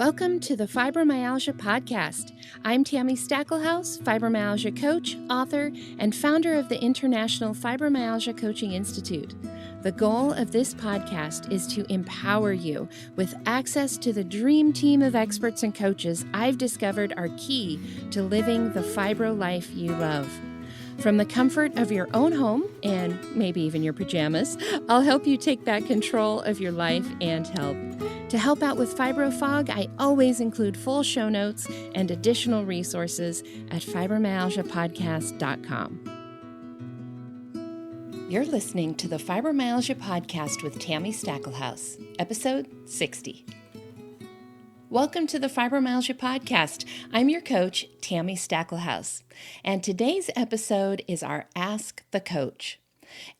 Welcome to the Fibromyalgia Podcast. I'm Tami Stackelhaus, fibromyalgia coach, author, and founder of the International Fibromyalgia Coaching Institute. The goal of this podcast is to empower you with access to the dream team of experts and coaches I've discovered are key to living the fibro life you love. From the comfort of your own home, and maybe even your pajamas, I'll help you take back control of your life and health. To help out with Fibro Fog, I always include full show notes and additional resources at fibromyalgiapodcast.com. You're listening to the Fibromyalgia Podcast with Tami Stackelhaus, episode 60. Welcome to the Fibromyalgia Podcast. I'm your coach, Tami Stackelhaus, and today's episode is our Ask the Coach.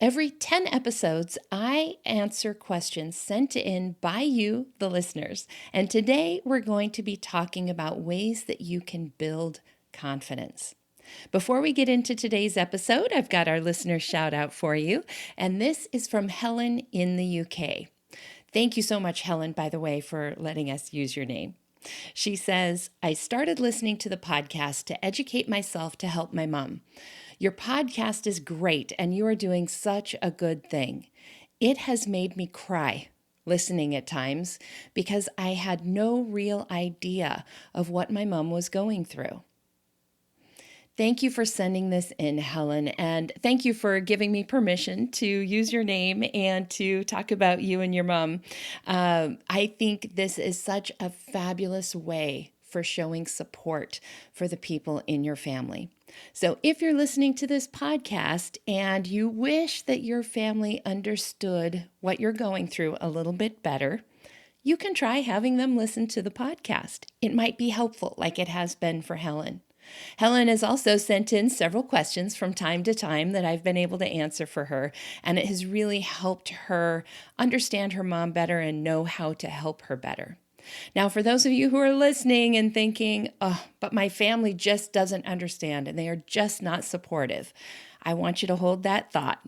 Every 10 episodes, I answer questions sent in by you, the listeners, and today we're going to be talking about ways that you can build confidence. Before we get into today's episode, I've got our listener shout out for you, and this is from Helen in the UK. Thank you so much, Helen, by the way, for letting us use your name. She says, I started listening to the podcast to educate myself to help my mom. Your podcast is great, and you are doing such a good thing. It has made me cry listening at times because I had no real idea of what my mom was going through. Thank you for sending this in, Helen, and thank you for giving me permission to use your name and to talk about you and your mom. I think this is such a fabulous way for showing support for the people in your family. So if you're listening to this podcast and you wish that your family understood what you're going through a little bit better, you can try having them listen to the podcast. It might be helpful, like it has been for Helen. Helen has also sent in several questions from time to time that I've been able to answer for her, and it has really helped her understand her mom better and know how to help her better. Now, for those of you who are listening and thinking, oh, but my family just doesn't understand and they are just not supportive, I want you to hold that thought.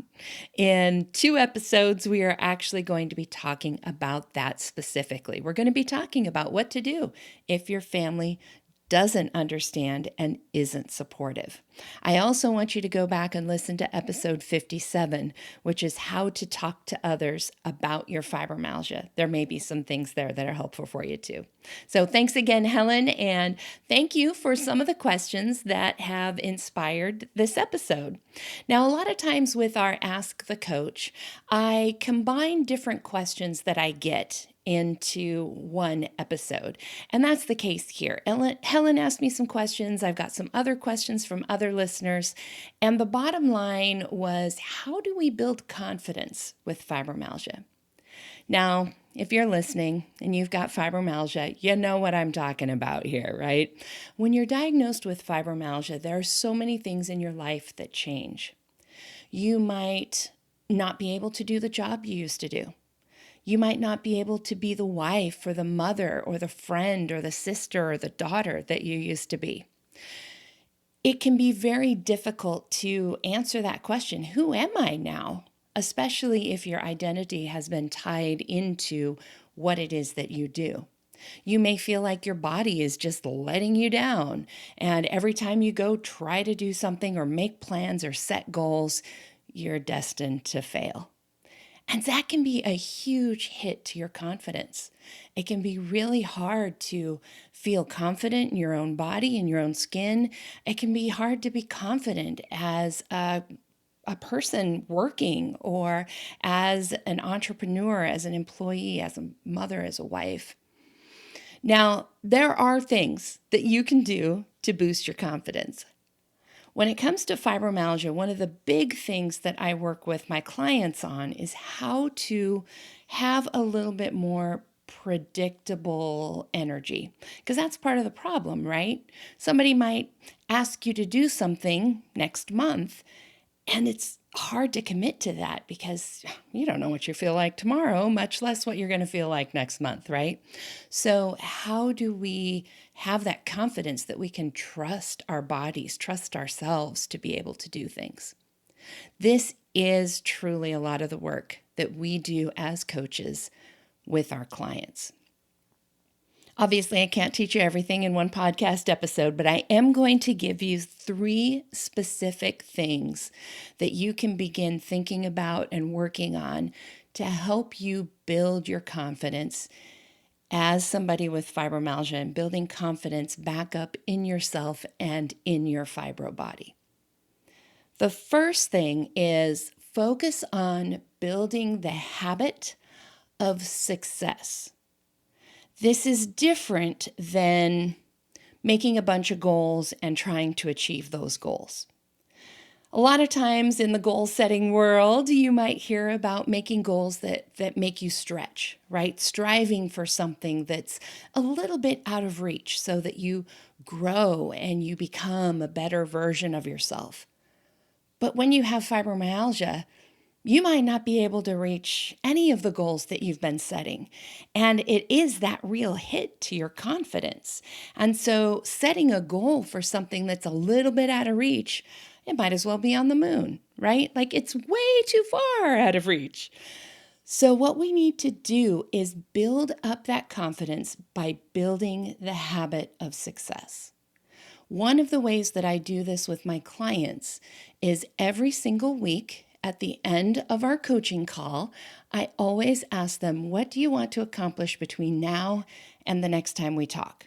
In 2 episodes, we are actually going to be talking about that specifically. We're going to be talking about what to do if your family doesn't understand and isn't supportive. I also want you to go back and listen to episode 57, which is how to talk to others about your fibromyalgia. There may be some things there that are helpful for you too. So thanks again, Helen, and thank you for some of the questions that have inspired this episode. Now, a lot of times with our Ask the Coach, I combine different questions that I get into one episode. And that's the case here. Helen asked me some questions. I've got some other questions from other listeners. And the bottom line was, how do we build confidence with fibromyalgia? Now, if you're listening and you've got fibromyalgia, you know what I'm talking about here, right? When you're diagnosed with fibromyalgia, there are so many things in your life that change. You might not be able to do the job you used to do. You might not be able to be the wife or the mother or the friend or the sister or the daughter that you used to be. It can be very difficult to answer that question, who am I now? Especially if your identity has been tied into what it is that you do. You may feel like your body is just letting you down, and every time you go try to do something or make plans or set goals, you're destined to fail. And that can be a huge hit to your confidence. It can be really hard to feel confident in your own body, in your own skin. It can be hard to be confident as a person working or as an entrepreneur, as an employee, as a mother, as a wife. Now, there are things that you can do to boost your confidence. When it comes to fibromyalgia, one of the big things that I work with my clients on is how to have a little bit more predictable energy, because that's part of the problem, right? Somebody might ask you to do something next month, and it's hard to commit to that because you don't know what you feel like tomorrow, much less what you're going to feel like next month, right? So how do we have that confidence that we can trust our bodies, trust ourselves to be able to do things? This is truly a lot of the work that we do as coaches with our clients. Obviously, I can't teach you everything in one podcast episode, but I am going to give you 3 specific things that you can begin thinking about and working on to help you build your confidence as somebody with fibromyalgia and building confidence back up in yourself and in your fibro body. The first thing is focus on building the habit of success. This is different than making a bunch of goals and trying to achieve those goals. A lot of times in the goal setting world, you might hear about making goals that make you stretch, right? Striving for something that's a little bit out of reach so that you grow and you become a better version of yourself. But when you have fibromyalgia, you might not be able to reach any of the goals that you've been setting. And it is that real hit to your confidence. And so setting a goal for something that's a little bit out of reach, it might as well be on the moon, right? Like it's way too far out of reach. So what we need to do is build up that confidence by building the habit of success. One of the ways that I do this with my clients is every single week at the end of our coaching call, I always ask them, what do you want to accomplish between now and the next time we talk?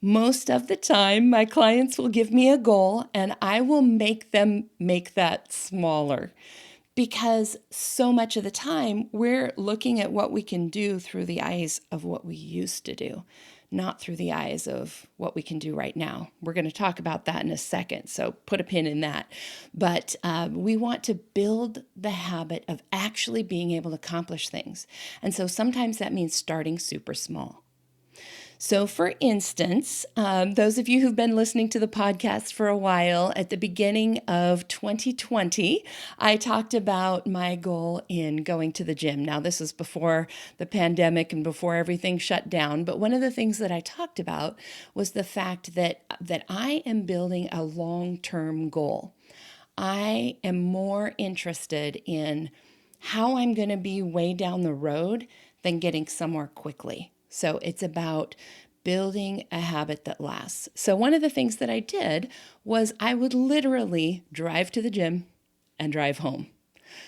Most of the time, my clients will give me a goal and I will make them make that smaller because so much of the time we're looking at what we can do through the eyes of what we used to do, not through the eyes of what we can do right now. We're going to talk about that in a second, so put a pin in that. But we want to build the habit of actually being able to accomplish things. And so sometimes that means starting super small. So for instance, those of you who've been listening to the podcast for a while, at the beginning of 2020, I talked about my goal in going to the gym. Now, this is before the pandemic and before everything shut down, but one of the things that I talked about was the fact that I am building a long-term goal. I am more interested in how I'm going to be way down the road than getting somewhere quickly. So it's about building a habit that lasts. So one of the things that I did was I would literally drive to the gym and drive home.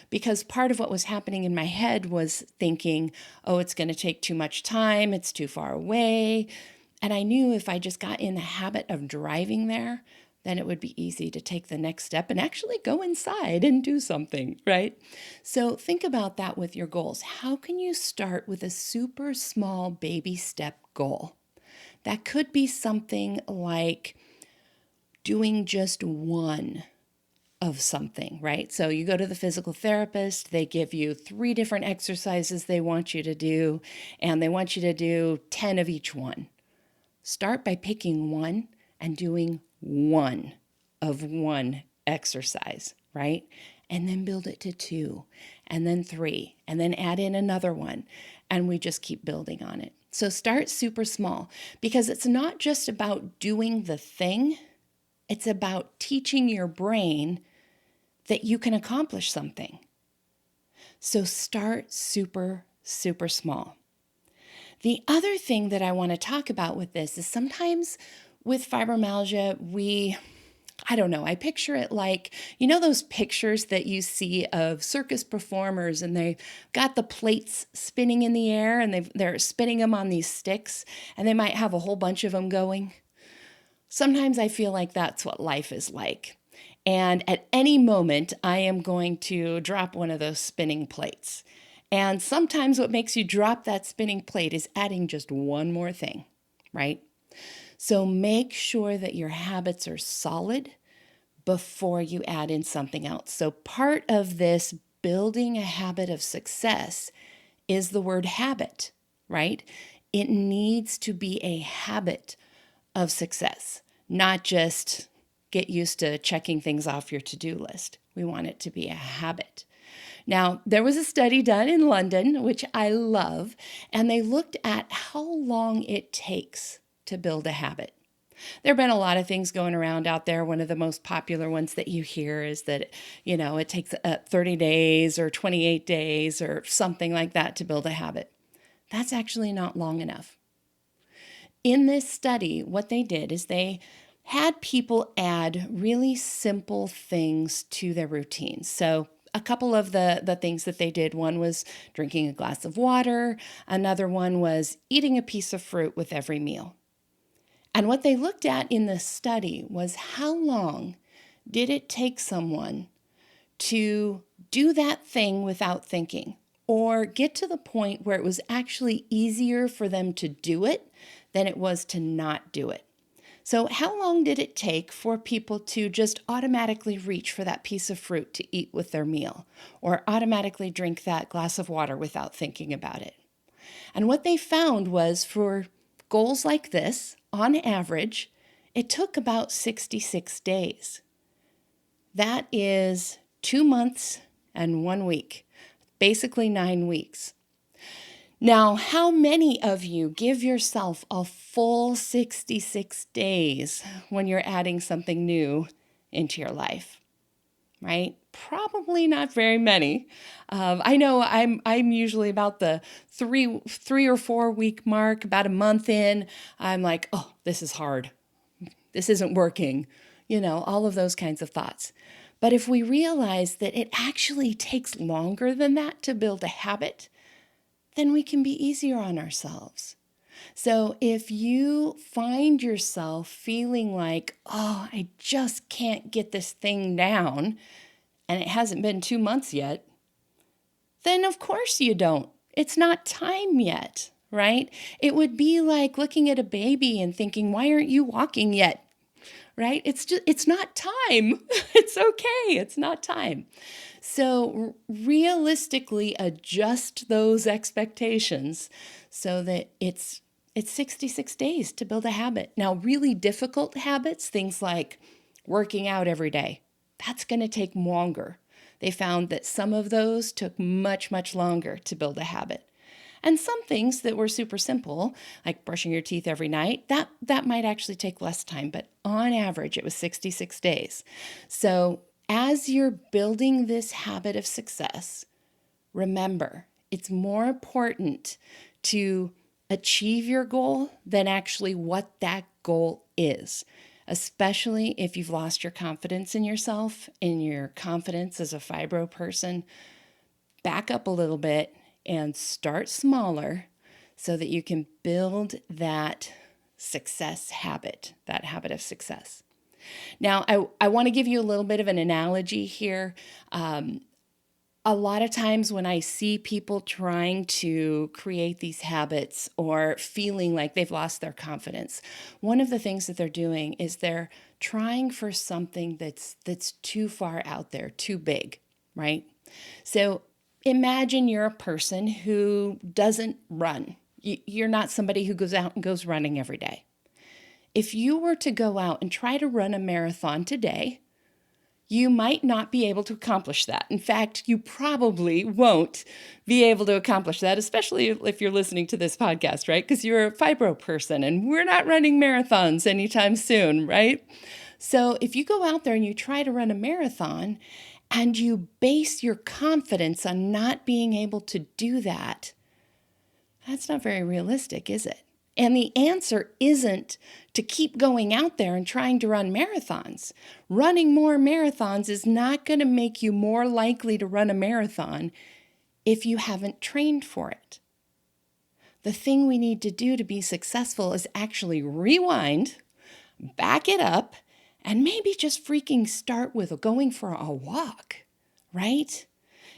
Because part of what was happening in my head was thinking, oh, it's going to take too much time, it's too far away. And I knew if I just got in the habit of driving there, then it would be easy to take the next step and actually go inside and do something, right? So think about that with your goals. How can you start with a super small baby step goal? That could be something like doing just one of something, right? So you go to the physical therapist, they give you 3 different exercises they want you to do, and they want you to do 10 of each one. Start by picking one and doing one of one exercise, right? And then build it to 2, and then 3, and then add in another one. And we just keep building on it. So start super small because it's not just about doing the thing. It's about teaching your brain that you can accomplish something. So start super, super small. The other thing that I want to talk about with this is sometimes with fibromyalgia, I picture it like, you know, those pictures that you see of circus performers and they've got the plates spinning in the air and they're spinning them on these sticks and they might have a whole bunch of them going. Sometimes I feel like that's what life is like. And at any moment, I am going to drop one of those spinning plates. And sometimes what makes you drop that spinning plate is adding just one more thing, right? So make sure that your habits are solid before you add in something else. So part of this building a habit of success is the word habit, right? It needs to be a habit of success, not just get used to checking things off your to-do list. We want it to be a habit. Now, there was a study done in London, which I love, and they looked at how long it takes to build a habit. There have been a lot of things going around out there. One of the most popular ones that you hear is that, it takes 30 days or 28 days or something like that to build a habit. That's actually not long enough. in this study, what they did is they had people add really simple things to their routines. So a couple of the things that they did, one was drinking a glass of water. Another one was eating a piece of fruit with every meal. And what they looked at in this study was how long did it take someone to do that thing without thinking, or get to the point where it was actually easier for them to do it than it was to not do it. So how long did it take for people to just automatically reach for that piece of fruit to eat with their meal, or automatically drink that glass of water without thinking about it? And what they found was for goals like this, on average, it took about 66 days. That is 2 months and 1 week, basically 9 weeks. Now, how many of you give yourself a full 66 days when you're adding something new into your life, right? Probably not very many. I know I'm usually about the three or 4 week mark, about a month in. I'm like, oh, this is hard. This isn't working. All of those kinds of thoughts. But if we realize that it actually takes longer than that to build a habit, then we can be easier on ourselves. So if you find yourself feeling like, oh, I just can't get this thing down, and it hasn't been 2 months yet, then of course you don't. It's not time yet, right? It would be like looking at a baby and thinking, why aren't you walking yet? Right? It's not time. It's okay. It's not time. So realistically adjust those expectations so that it's 66 days to build a habit. Now, really difficult habits, things like working out every day, that's going to take longer. They found that some of those took much, much longer to build a habit. And some things that were super simple, like brushing your teeth every night, that might actually take less time, but on average, it was 66 days. So as you're building this habit of success, remember, it's more important to achieve your goal than actually what that goal is, especially if you've lost your confidence in yourself and your confidence as a fibro person. Back up a little bit and start smaller so that you can build that success habit, that habit of success. Now, I want to give you a little bit of an analogy here. A lot of times when I see people trying to create these habits or feeling like they've lost their confidence, one of the things that they're doing is they're trying for something that's too far out there, too big, right? So imagine you're a person who doesn't run. You're not somebody who goes out and goes running every day. If you were to go out and try to run a marathon today, you might not be able to accomplish that. In fact, you probably won't be able to accomplish that, especially if you're listening to this podcast, right? Because you're a fibro person and we're not running marathons anytime soon, right? So if you go out there and you try to run a marathon and you base your confidence on not being able to do that, that's not very realistic, is it? And the answer isn't to keep going out there and trying to run marathons. Running more marathons is not going to make you more likely to run a marathon if you haven't trained for it. The thing we need to do to be successful is actually rewind, back it up, and maybe just freaking start with going for a walk, right?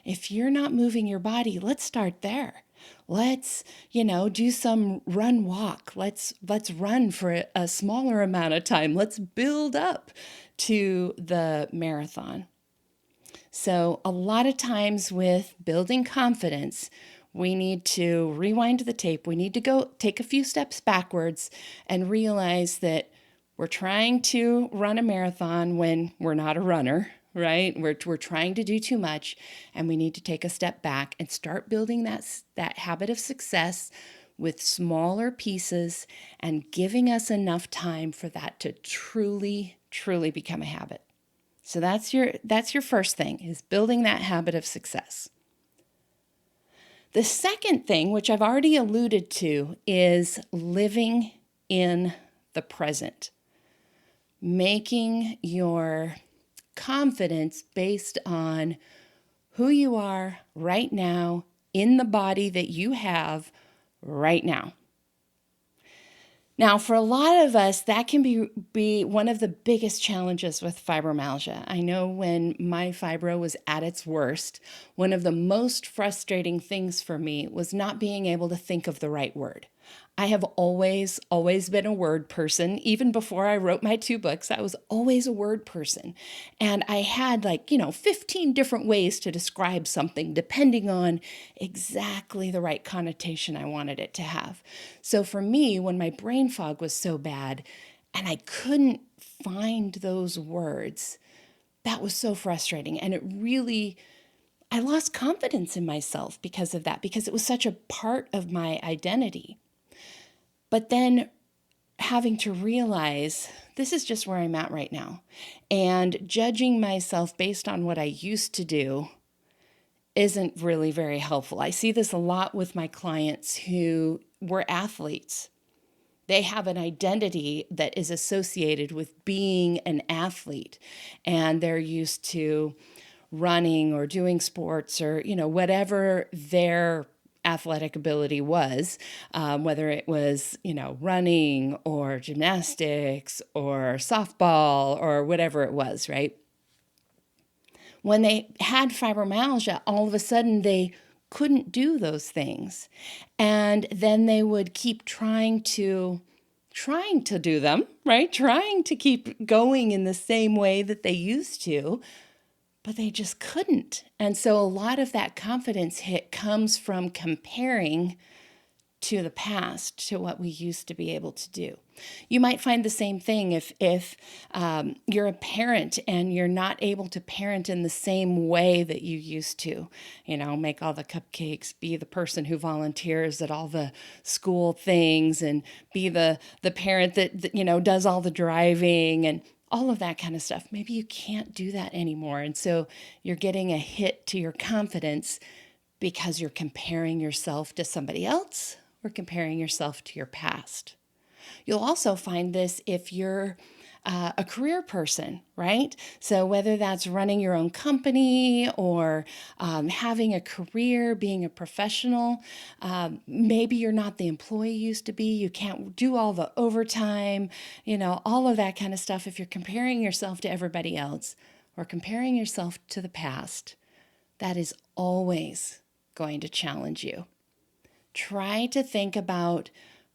If you're not moving your body, let's start there. Let's, do some run walk. Let's run for a smaller amount of time. Let's build up to the marathon. So a lot of times with building confidence, we need to rewind the tape. We need to go take a few steps backwards and realize that we're trying to run a marathon when we're not a runner, right? We're trying to do too much, and we need to take a step back and start building that habit of success with smaller pieces and giving us enough time for that to truly, truly become a habit. So that's your first thing, is building that habit of success. The second thing, which I've already alluded to, is living in the present, making your confidence based on who you are right now in the body that you have right now. Now, for a lot of us, that can be one of the biggest challenges with fibromyalgia. I know when my fibro was at its worst, one of the most frustrating things for me was not being able to think of the right word. I have always been a word person. Even before I wrote my 2 books, I was always a word person. And I had 15 different ways to describe something depending on exactly the right connotation I wanted it to have. So for me, when my brain fog was so bad and I couldn't find those words, that was so frustrating. And I lost confidence in myself because of that, because it was such a part of my identity. But then having to realize this is just where I'm at right now, and judging myself based on what I used to do isn't really very helpful. I see this a lot with my clients who were athletes. They have an identity that is associated with being an athlete, and they're used to running or doing sports or, whatever their athletic ability was, whether it was, running or gymnastics or softball or whatever it was, right? When they had fibromyalgia, all of a sudden they couldn't do those things. And then they would keep trying to do them, right? Trying to keep going in the same way that they used to, but they just couldn't. And so a lot of that confidence hit comes from comparing to the past, to what we used to be able to do. You might find the same thing if you're a parent and you're not able to parent in the same way that you used to, make all the cupcakes, be the person who volunteers at all the school things, and be the parent that does all the driving and all of that kind of stuff. Maybe you can't do that anymore. And so you're getting a hit to your confidence because you're comparing yourself to somebody else or comparing yourself to your past. You'll also find this if you're a career person, right? So whether that's running your own company or having a career, being a professional, maybe you're not the employee you used to be. You can't do all the overtime, all of that kind of stuff. If you're comparing yourself to everybody else or comparing yourself to the past, that is always going to challenge you. Try to think about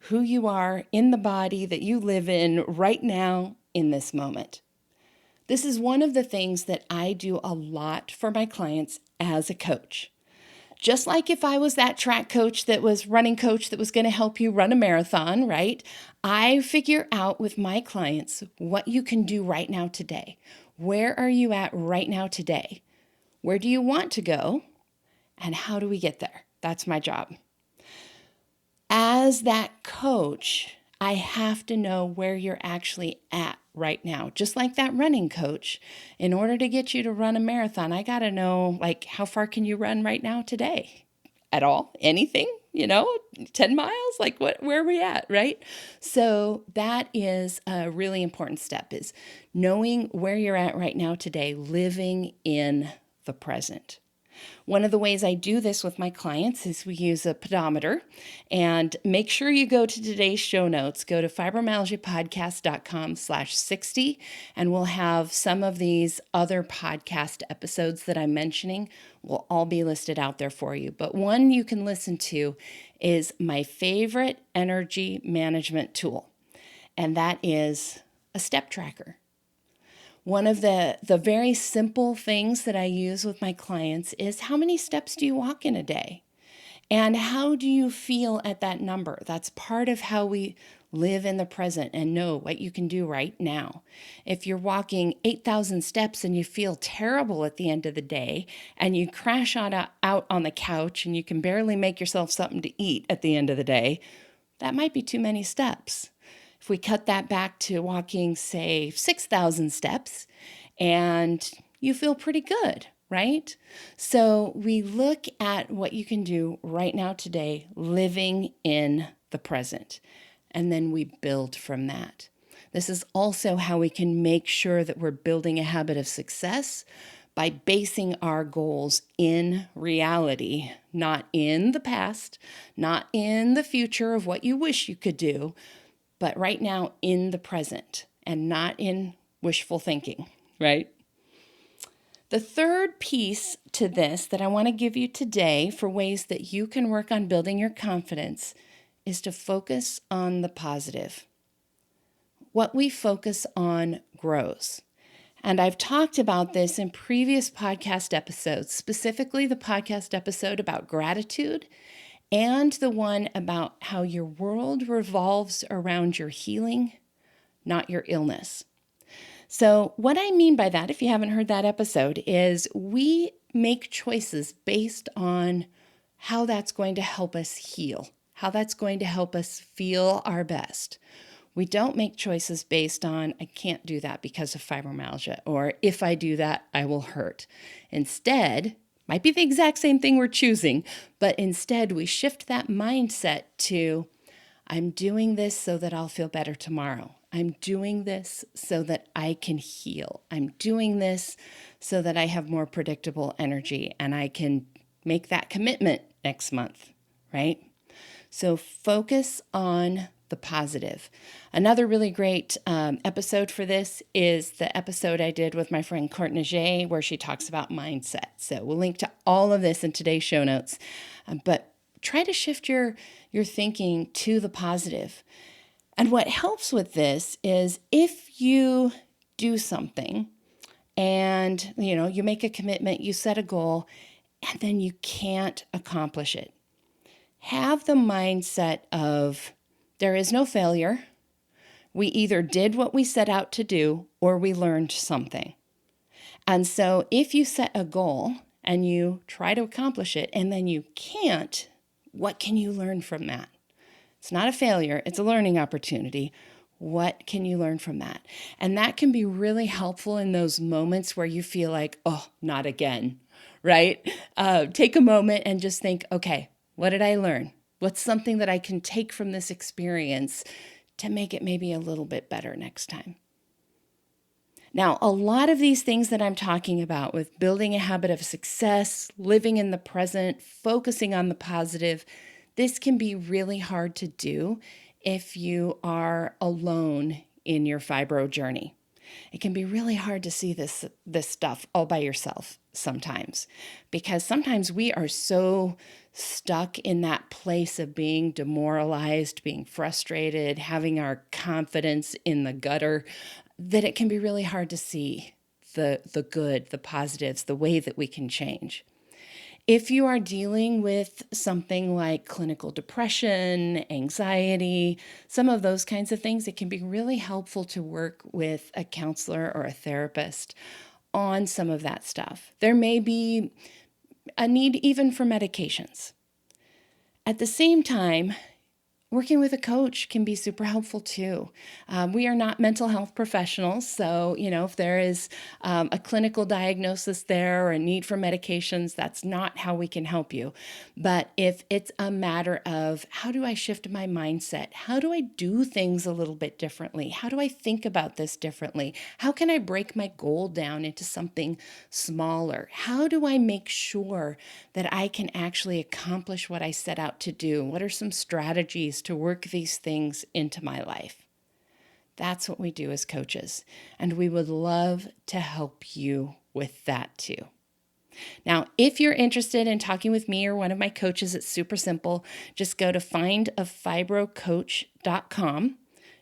who you are in the body that you live in right now in this moment. This is one of the things that I do a lot for my clients as a coach. Just like if I was that track coach that was running coach that was going to help you run a marathon, right? I figure out with my clients what you can do right now today. Where are you at right now today? Where do you want to go? And how do we get there? That's my job. As that coach, I have to know where you're actually at right now. Just like that running coach, in order to get you to run a marathon, I got to know, how far can you run right now today? At all? Anything? 10 miles? Where are we at, right? So that is a really important step, is knowing where you're at right now today, living in the present. One of the ways I do this with my clients is we use a pedometer, and make sure you go to today's show notes. Go to fibromyalgiapodcast.com/60, and we'll have some of these other podcast episodes that I'm mentioning will all be listed out there for you. But one you can listen to is my favorite energy management tool, and that is a step tracker. One of the very simple things that I use with my clients is, how many steps do you walk in a day? And how do you feel at that number? That's part of how we live in the present and know what you can do right now. If you're walking 8,000 steps and you feel terrible at the end of the day, and you crash out on the couch and you can barely make yourself something to eat at the end of the day, that might be too many steps. If we cut that back to walking, say, 6,000 steps, and you feel pretty good, right? So we look at what you can do right now today, living in the present. and then we build from that. This is also how we can make sure that we're building a habit of success by basing our goals in reality, not in the past, not in the future of what you wish you could do, but right now in the present and not in wishful thinking, right? The third piece to this that I want to give you today for ways that you can work on building your confidence is to focus on the positive. What we focus on grows. And I've talked about this in previous podcast episodes, specifically the podcast episode about gratitude and the one about how your world revolves around your healing, not your illness. So what I mean by that, if you haven't heard that episode, is we make choices based on how that's going to help us heal, how that's going to help us feel our best. We don't make choices based on, I can't do that because of fibromyalgia, or if I do that, I will hurt. Instead, might be the exact same thing we're choosing, but instead we shift that mindset to, I'm doing this so that I'll feel better tomorrow. I'm doing this so that I can heal. I'm doing this so that I have more predictable energy and I can make that commitment next month, right? So focus on the positive. Another really great episode for this is the episode I did with my friend Courtney, where she talks about mindset. So we'll link to all of this in today's show notes. But try to shift your thinking to the positive. And what helps with this is if you do something and you make a commitment, you set a goal, and then you can't accomplish it. Have the mindset of there is no failure. We either did what we set out to do or we learned something. And so if you set a goal and you try to accomplish it and then you can't, what can you learn from that? It's not a failure, it's a learning opportunity. What can you learn from that? And that can be really helpful in those moments where you feel like, oh, not again, right? Take a moment and just think, okay, what did I learn? What's something that I can take from this experience to make it maybe a little bit better next time? Now, a lot of these things that I'm talking about with building a habit of success, living in the present, focusing on the positive, this can be really hard to do if you are alone in your fibro journey. It can be really hard to see this stuff all by yourself sometimes, because sometimes we are so stuck in that place of being demoralized, being frustrated, having our confidence in the gutter, that it can be really hard to see the good, the positives, the way that we can change. If you are dealing with something like clinical depression, anxiety, some of those kinds of things, it can be really helpful to work with a counselor or a therapist on some of that stuff. There may be a need even for medications. At the same time, working with a coach can be super helpful too. We are not mental health professionals, so if there is a clinical diagnosis there or a need for medications, that's not how we can help you. But if it's a matter of how do I shift my mindset? How do I do things a little bit differently? How do I think about this differently? How can I break my goal down into something smaller? How do I make sure that I can actually accomplish what I set out to do? What are some strategies to work these things into my life? That's what we do as coaches, and we would love to help you with that too. Now, if you're interested in talking with me or one of my coaches, it's super simple. Just go to findafibrocoach.com.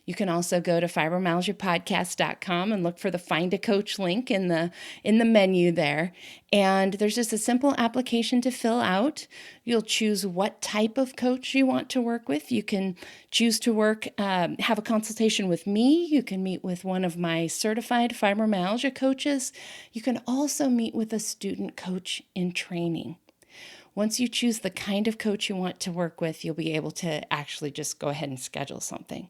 You can also go to fibromyalgiapodcast.com and look for the Find a Coach link in the menu there. And there's just a simple application to fill out. You'll choose what type of coach you want to work with. You can choose to have a consultation with me. You can meet with one of my certified fibromyalgia coaches. You can also meet with a student coach in training. Once you choose the kind of coach you want to work with, you'll be able to actually just go ahead and schedule something.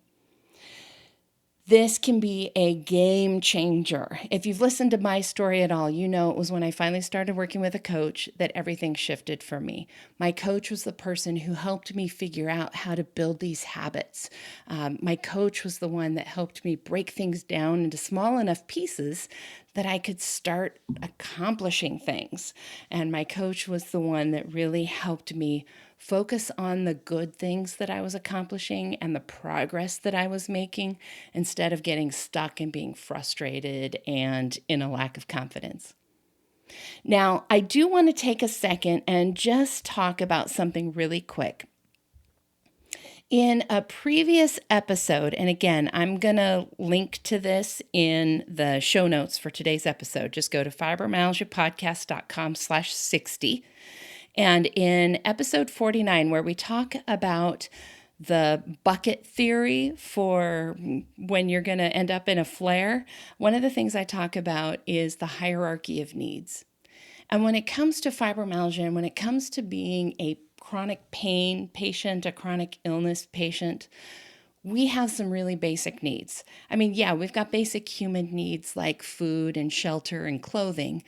This can be a game changer. If you've listened to my story at all, you know it was when I finally started working with a coach that everything shifted for me. My coach was the person who helped me figure out how to build these habits. My coach was the one that helped me break things down into small enough pieces that I could start accomplishing things. And my coach was the one that really helped me focus on the good things that I was accomplishing and the progress that I was making instead of getting stuck and being frustrated and in a lack of confidence. Now, I do want to take a second and just talk about something really quick. In a previous episode, and again, I'm going to link to this in the show notes for today's episode. Just go to fibromyalgiapodcast.com/60. And in episode 49, where we talk about the bucket theory for when you're going to end up in a flare, one of the things I talk about is the hierarchy of needs. And when it comes to fibromyalgia and when it comes to being a chronic pain patient, a chronic illness patient, we have some really basic needs. I mean, yeah, we've got basic human needs like food and shelter and clothing.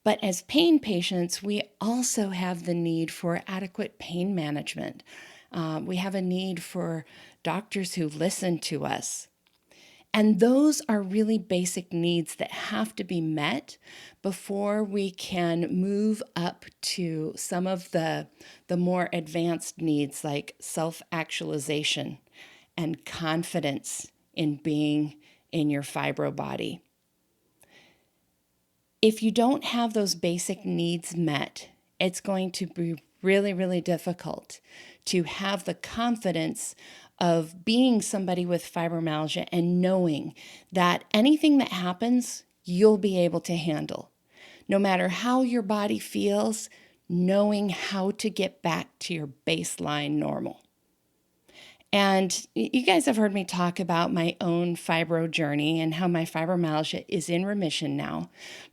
But as pain patients, we also have the need for adequate pain management. We have a need for doctors who listen to us. And those are really basic needs that have to be met before we can move up to some of the more advanced needs like self-actualization and confidence in being in your fibro body. If you don't have those basic needs met, it's going to be really, really difficult to have the confidence of being somebody with fibromyalgia and knowing that anything that happens, you'll be able to handle. No matter how your body feels, knowing how to get back to your baseline normal. And you guys have heard me talk about my own fibro journey and how my fibromyalgia is in remission now.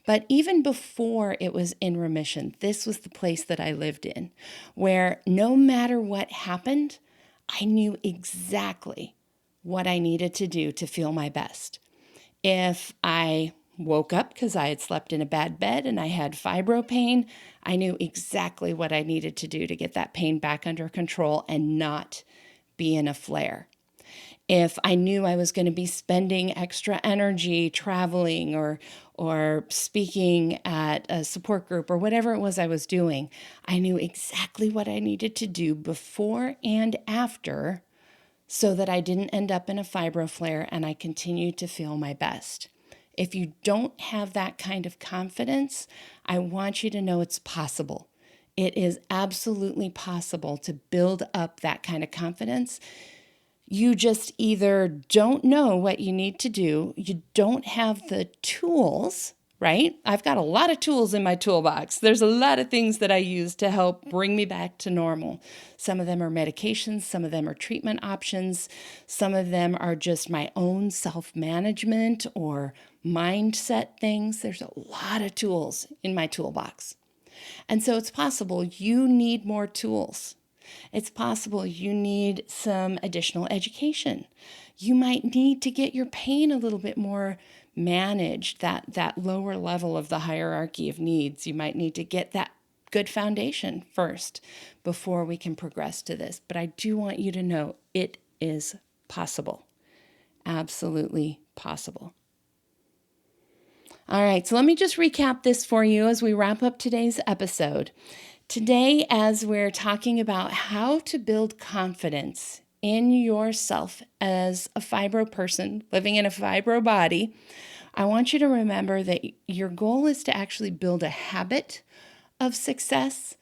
But even before it was in remission, this was the place that I lived in, where no matter what happened, I knew exactly what I needed to do to feel my best. If I woke up because I had slept in a bad bed and I had fibro pain, I knew exactly what I needed to do to get that pain back under control and not be in a flare. If I knew I was going to be spending extra energy traveling or speaking at a support group or whatever it was I was doing, I knew exactly what I needed to do before and after so that I didn't end up in a fibro flare and I continued to feel my best. If you don't have that kind of confidence, I want you to know it's possible. It is absolutely possible to build up that kind of confidence. You just either don't know what you need to do, you don't have the tools, right? I've got a lot of tools in my toolbox. There's a lot of things that I use to help bring me back to normal. Some of them are medications, some of them are treatment options, some of them are just my own self-management or mindset things. There's a lot of tools in my toolbox. And so it's possible you need more tools. It's possible you need some additional education. You might need to get your pain a little bit more managed, that lower level of the hierarchy of needs. You might need to get that good foundation first before we can progress to this. But I do want you to know it is possible. Absolutely possible. All right, so let me just recap this for you as we wrap up today's episode. Today, as we're talking about how to build confidence in yourself as a fibro person living in a fibro body, I want you to remember that your goal is to actually build a habit of success,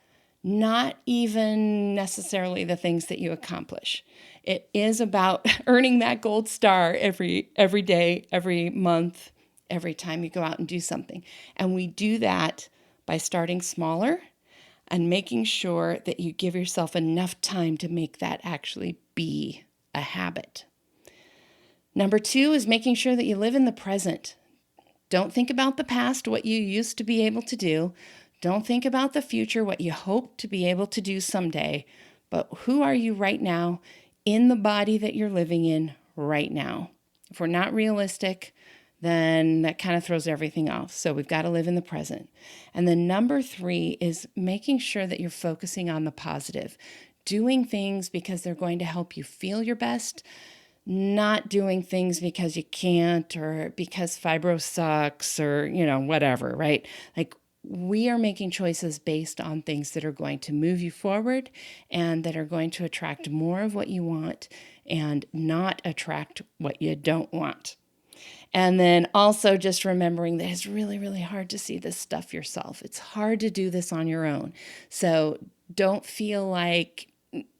not even necessarily the things that you accomplish. It is about earning that gold star every day, every month, every time you go out and do something. And we do that by starting smaller and making sure that you give yourself enough time to make that actually be a habit. Number 2 is making sure that you live in the present. Don't think about the past, what you used to be able to do. Don't think about the future, what you hope to be able to do someday. But who are you right now in the body that you're living in right now? If we're not realistic, then that kind of throws everything off. So we've got to live in the present. And then number 3 is making sure that you're focusing on the positive, doing things because they're going to help you feel your best, not doing things because you can't or because fibro sucks or, whatever, right? Like, we are making choices based on things that are going to move you forward and that are going to attract more of what you want and not attract what you don't want. And then also just remembering that it's really, really hard to see this stuff yourself. It's hard to do this on your own. So don't feel like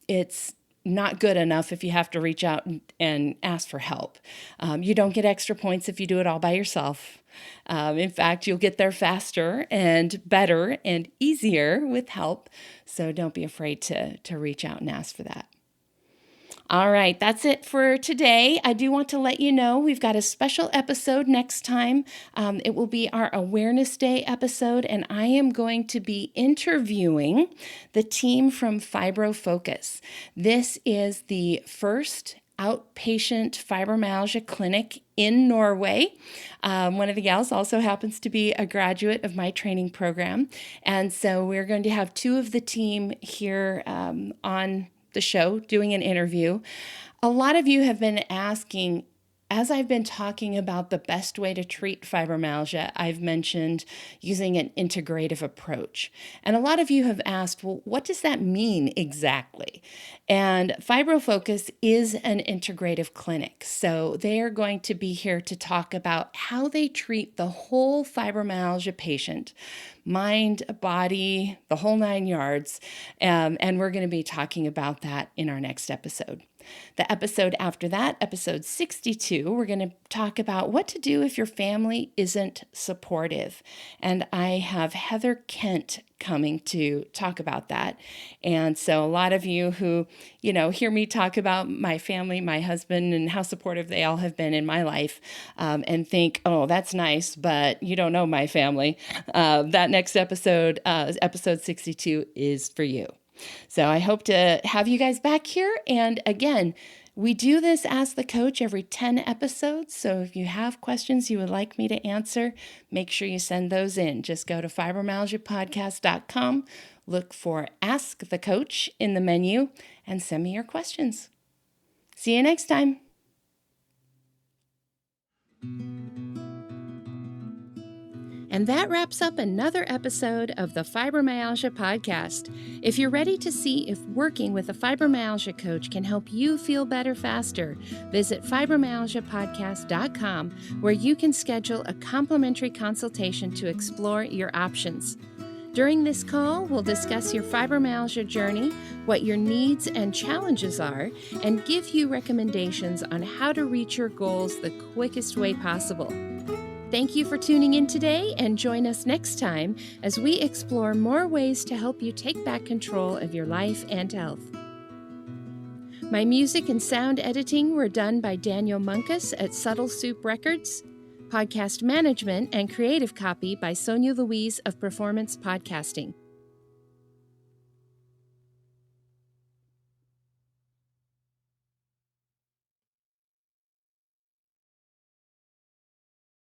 it's not good enough if you have to reach out and ask for help. You don't get extra points if you do it all by yourself. In fact, you'll get there faster and better and easier with help. So don't be afraid to reach out and ask for that. All right, that's it for today. I do want to let you know we've got a special episode next time. It will be our Awareness Day episode, and I am going to be interviewing the team from Fibro Focus. This is the first outpatient fibromyalgia clinic in Norway. One of the gals also happens to be a graduate of my training program. And so we're going to have 2 of the team here on the show doing an interview. A lot of you have been asking, as I've been talking about the best way to treat fibromyalgia, I've mentioned using an integrative approach. And a lot of you have asked, well, what does that mean exactly? And Fibro Focus is an integrative clinic. So they are going to be here to talk about how they treat the whole fibromyalgia patient, mind, body, the whole 9 yards. And we're going to be talking about that in our next episode. The episode after that, episode 62, we're going to talk about what to do if your family isn't supportive. And I have Heather Kent coming to talk about that. And so a lot of you who, hear me talk about my family, my husband, and how supportive they all have been in my life, and think, oh, that's nice, but you don't know my family. That next episode, episode 62, is for you. So I hope to have you guys back here. And again, we do this Ask the Coach every 10 episodes. So if you have questions you would like me to answer, make sure you send those in. Just go to fibromyalgiapodcast.com, look for Ask the Coach in the menu, and send me your questions. See you next time. And that wraps up another episode of the Fibromyalgia Podcast. If you're ready to see if working with a fibromyalgia coach can help you feel better faster, visit fibromyalgiapodcast.com, where you can schedule a complimentary consultation to explore your options. During this call, we'll discuss your fibromyalgia journey, what your needs and challenges are, and give you recommendations on how to reach your goals the quickest way possible. Thank you for tuning in today, and join us next time as we explore more ways to help you take back control of your life and health. My music and sound editing were done by Daniel Munkus at Subtle Soup Records. Podcast management and creative copy by Sonia Louise of Performance Podcasting.